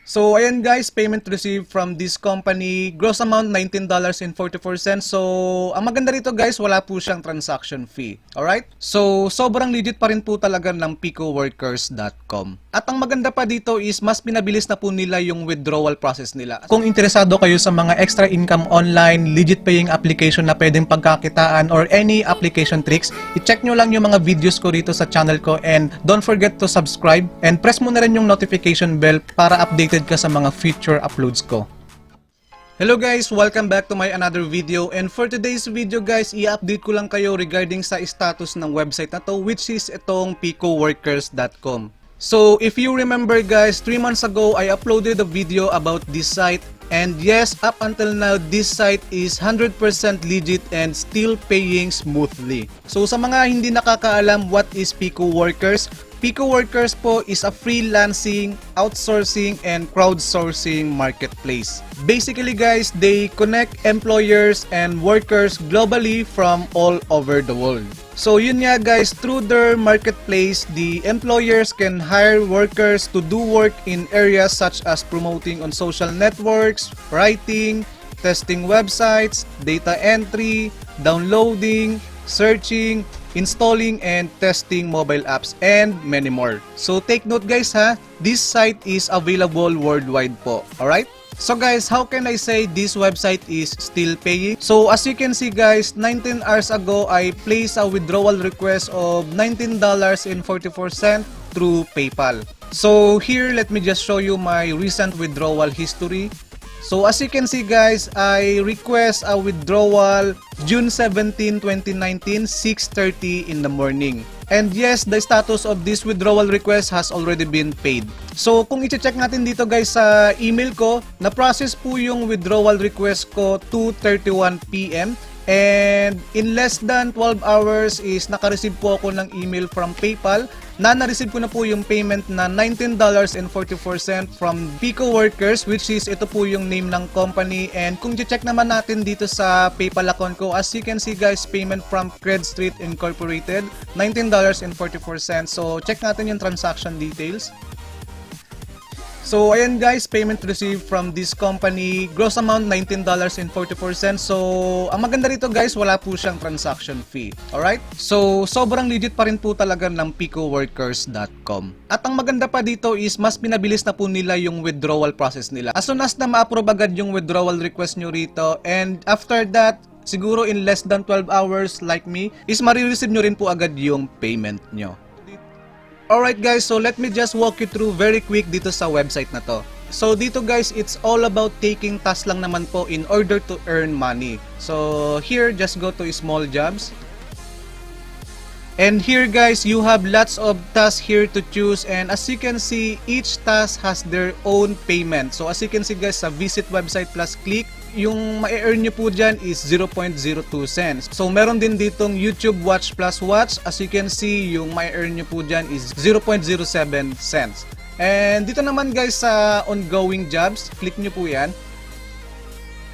So, ayan guys, payment received from this company, gross amount $19.44. So, ang maganda rito guys, wala po siyang transaction fee. Alright? So, sobrang legit pa rin po talaga ng picoworkers.com. At ang maganda pa dito is mas pinabilis na po nila yung withdrawal process nila. Kung interesado kayo sa mga extra income online, legit paying application na pwedeng pagkakitaan or any application tricks, i-check nyo lang yung mga videos ko rito sa channel ko and don't forget to subscribe and press mo na rin yung notification bell para updated ka sa mga future uploads ko. Hello guys! Welcome back to my another video, and for today's video guys, i-update ko lang kayo regarding sa status ng website na to, which is itong picoworkers.com. So if you remember guys, 3 months ago I uploaded a video about this site, and yes, up until now this site is 100% legit and still paying smoothly. So sa mga hindi nakakaalam what is Pico Workers, Pico Workers po is a freelancing, outsourcing, and crowdsourcing marketplace. Basically guys, they connect employers and workers globally from all over the world. So yun nga guys, through their marketplace, the employers can hire workers to do work in areas such as promoting on social networks, writing, testing websites, data entry, downloading, searching, installing and testing mobile apps, and many more. So take note guys ha, this site is available worldwide po. Alright? So guys, how can I say this website is still paying? So as you can see guys, 19 hours ago I placed a withdrawal request of $19.44 through PayPal. So here, let me just show you my recent withdrawal history. So as you can see guys, I request a withdrawal June 17, 2019, 6:30 in the morning. And yes, the status of this withdrawal request has already been paid. So kung i-check natin dito guys sa email ko, na-process po yung withdrawal request ko 2:31 PM. And in less than 12 hours is naka-receive po ako ng email from PayPal na na-receive ko na po yung payment na $19.44 from Pico Workers, which is ito po yung name ng company. And kung i-check naman natin dito sa PayPal account ko, as you can see guys, payment from Cred Street Incorporated, $19.44. So check natin yung transaction details. So ayan guys, payment received from this company, gross amount $19.44. So ang maganda rito guys, wala po siyang transaction fee. Alright? So sobrang legit pa rin po talaga ng picoworkers.com. At ang maganda pa dito is mas pinabilis na po nila yung withdrawal process nila. As soon as na ma-approve agad yung withdrawal request nyo rito, and after that, siguro in less than 12 hours like me, is marireceive nyo rin po agad yung payment nyo. Alright guys, so let me just walk you through very quick dito sa website na to. So dito guys, it's all about taking tasks lang naman po in order to earn money. So here, just go to small jobs. And here guys, you have lots of tasks here to choose, and as you can see, each task has their own payment. So as you can see guys, sa visit website plus click, yung ma-earn nyo po dyan is 0.02 cents. So meron din ditong YouTube watch plus watch. As you can see, yung ma-earn nyo po dyan is 0.07 cents. And dito naman guys sa ongoing jobs, click nyo po yan.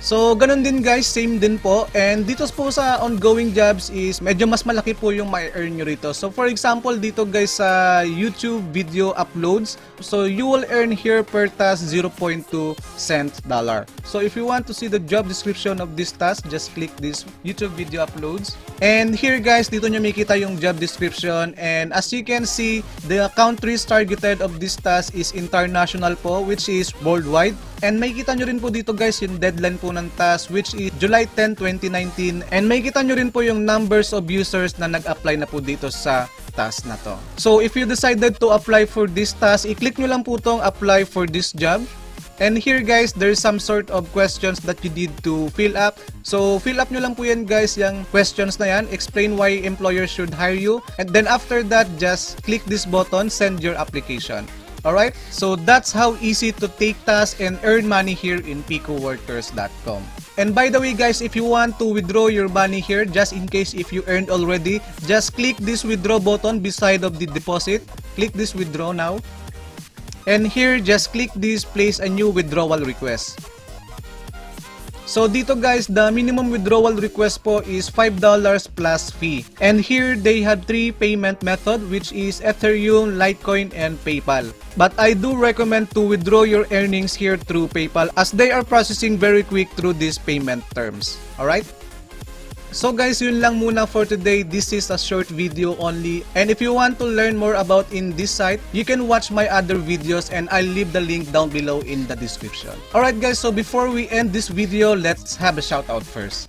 So ganun din guys, same din po. And dito po sa ongoing jobs is medyo mas malaki po yung ma-earn nyo rito. So for example, dito guys sa YouTube video uploads, so you will earn here per task 0.2 cent dollar. So if you want to see the job description of this task, just click this YouTube video uploads. And here guys, dito nyo makita yung job description, and as you can see, the countries targeted of this task is international po, which is worldwide. And makikita nyo rin po dito guys yung deadline po ng task, which is July 10, 2019. And makikita nyo rin po yung numbers of users na nag-apply na po dito sa task na to. So if you decided to apply for this task, i-click nyo lang po tong apply for this job. And here guys, there's some sort of questions that you need to fill up. So fill up nyo lang po yan guys, yung questions na yan. Explain why employers should hire you. And then after that, just click this button, send your application. Alright, so that's how easy to take tasks and earn money here in picoworkers.com. And by the way guys, if you want to withdraw your money here, just in case if you earned already, just click this withdraw button beside of the deposit. Click this withdraw now. And here, just click this place a new withdrawal request. So dito guys, the minimum withdrawal request po is $5 plus fee. And here they have 3 payment method, which is Ethereum, Litecoin, and PayPal. But I do recommend to withdraw your earnings here through PayPal as they are processing very quick through these payment terms. Alright? So guys, yun lang muna for today. This is a short video only. And if you want to learn more about in this site, you can watch my other videos and I'll leave the link down below in the description. Alright guys, so before we end this video, let's have a shout out first.